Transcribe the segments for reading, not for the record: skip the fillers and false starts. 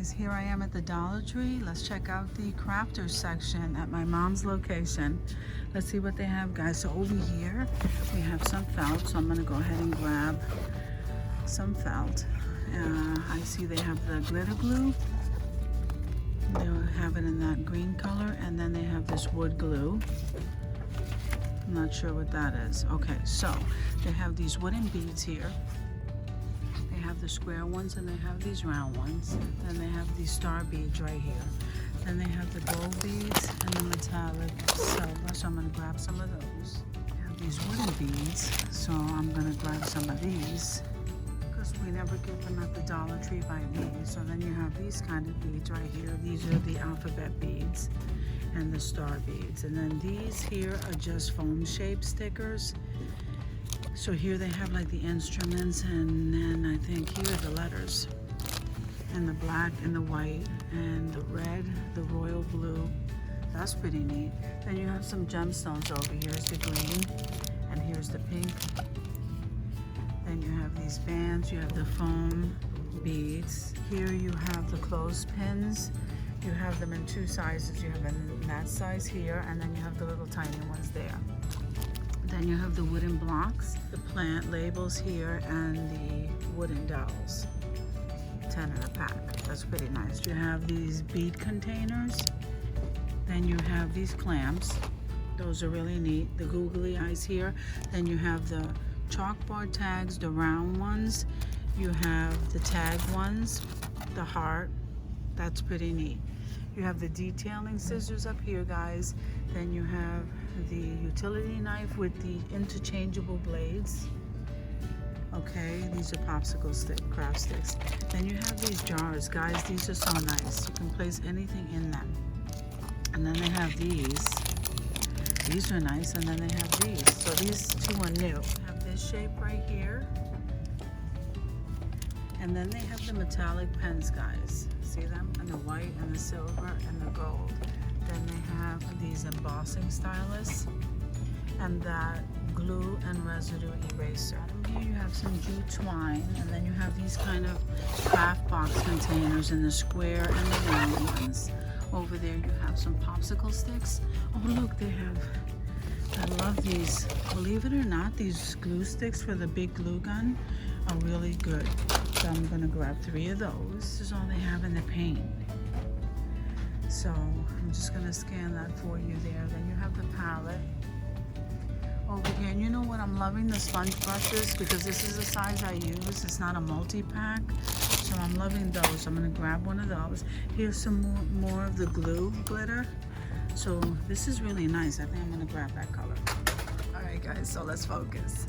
guys, here I am at the Dollar Tree. Let's check out the crafters section at my mom's location. Let's see what they have, guys. So over here we have some felt, so I'm gonna go ahead and grab some felt. I see they have the glitter glue. They have it in that green color, and then they have this wood glue. I'm not sure what that is. Okay, so they have these wooden beads here. They have the square ones and they have these round ones. Then they have these star beads right here. Then they have the gold beads and the metallic silver. So I'm gonna grab some of those. They have these wooden beads, so I'm gonna grab some of these because we never get them at the Dollar Tree by me. So then you have these kind of beads right here. These are the alphabet beads and the star beads. And then these here are just foam shaped stickers. So here they have like the instruments, and then I think here are the letters. And the black and the white and the red, the royal blue. That's pretty neat. Then you have some gemstones over here. Here's the green and here's the pink. Then you have these bands. You have the foam beads. Here you have the clothespins. You have them in two sizes. You have them in that size here, and then you have the little tiny ones there. Then you have the wooden blocks, the plant labels here, and the wooden dowels. 10 in a pack. That's pretty nice. You have these bead containers. Then you have these clamps. Those are really neat. The googly eyes here. Then you have the chalkboard tags, the round ones. You have the tag ones, the heart. That's pretty neat. You have the detailing scissors up here, guys. Then you have the utility knife with the interchangeable blades. Okay, these are popsicle stick, craft sticks. Then you have these jars, guys. These are so nice. You can place anything in them. And then they have these. These are nice, and then they have these. So these two are new. They have this shape right here. And then they have the metallic pens, guys. See them? And the white and the silver and the gold. Then they have these embossing stylus and that glue and residue eraser. Here you have some jute twine, and then you have these kind of craft box containers in the square and the round ones. Over there you have some popsicle sticks. Oh look, they have, I love these. Believe it or not, these glue sticks for the big glue gun are really good. So I'm gonna grab 3 of those. This is all they have in the paint. So I'm just gonna scan that for you there. Then you have the palette over here. And you know what? I'm loving the sponge brushes because this is the size I use. It's not a multi-pack. So I'm loving those. I'm gonna grab one of those. Here's some more of the glue glitter. So this is really nice. I think I'm gonna grab that color. All right, guys, so let's focus.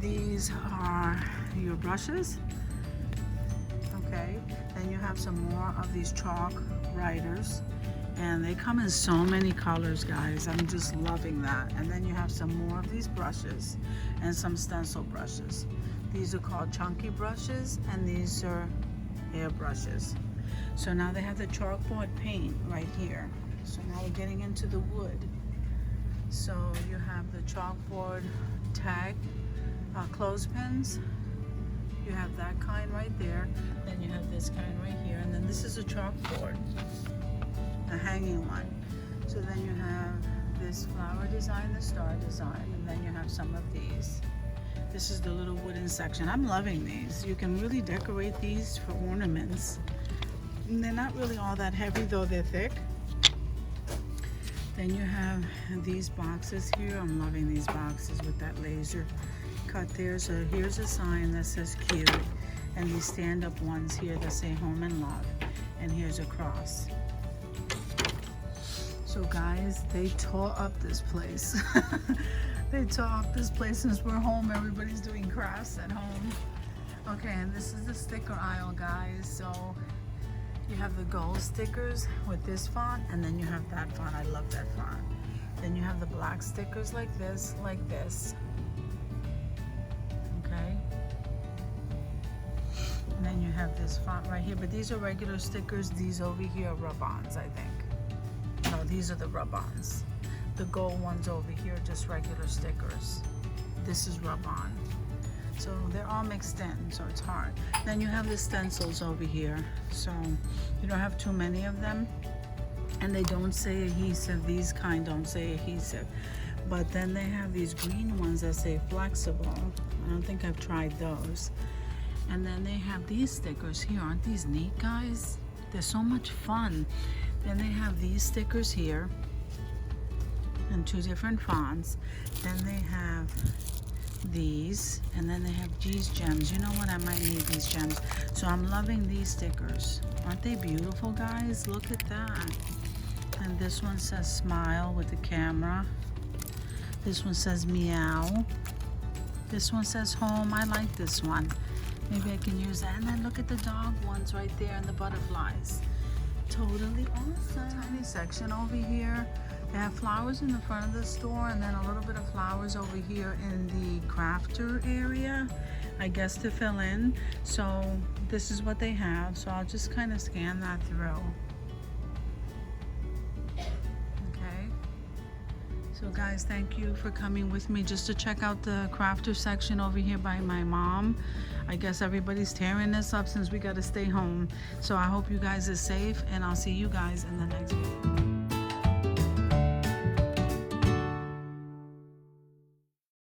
These are your brushes. Okay, then you have some more of these chalk writers, and they come in so many colors, guys. I'm just loving that. And then you have some more of these brushes and some stencil brushes. These are called chunky brushes, and these are hair brushes. So now they have the chalkboard paint right here. So now we're getting into the wood. So you have the chalkboard tag clothespins. You have that kind right there. Then you have this kind right here. And then this is a chalkboard, a hanging one. So then you have this flower design, the star design, and then you have some of these. This is the little wooden section. I'm loving these. You can really decorate these for ornaments. And they're not really all that heavy, though they're thick. Then you have these boxes here. I'm loving these boxes with that laser cut there. So here's a sign that says cute, and these stand-up ones here that say home and love, and here's a cross. So guys, they tore up this place. They tore up this place. Since we're home, everybody's doing crafts at home. Okay, and this is the sticker aisle, guys. So you have the gold stickers with this font, and then you have that font. I love that font. Then you have the black stickers like this, okay? And then you have this font right here, but these are regular stickers. These over here are rub-ons, I think. No, these are the rub-ons. The gold ones over here are just regular stickers. This is rub-on. So they're all mixed in, so it's hard. Then you have the stencils over here. So you don't have too many of them. And they don't say adhesive. These kind don't say adhesive. But then they have these green ones that say flexible. I don't think I've tried those. And then they have these stickers here. Aren't these neat, guys? They're so much fun. Then they have these stickers here in 2 different fonts. Then they have these, and then they have these gems. You know what? I might need these gems. So I'm loving these stickers. Aren't they beautiful, guys? Look at that. And this one says smile with the camera. This one says meow. This one says home. I like this one. Maybe I can use that. And then look at the dog ones right there and the butterflies. Totally awesome. Tiny section over here. They have flowers in the front of the store, and then a little bit of flowers over here in the crafter area, I guess, to fill in. So this is what they have. So I'll just kind of scan that through. So guys, thank you for coming with me just to check out the crafter section over here by my mom. I guess everybody's tearing this up since we got to stay home. So I hope you guys are safe, and I'll see you guys in the next video.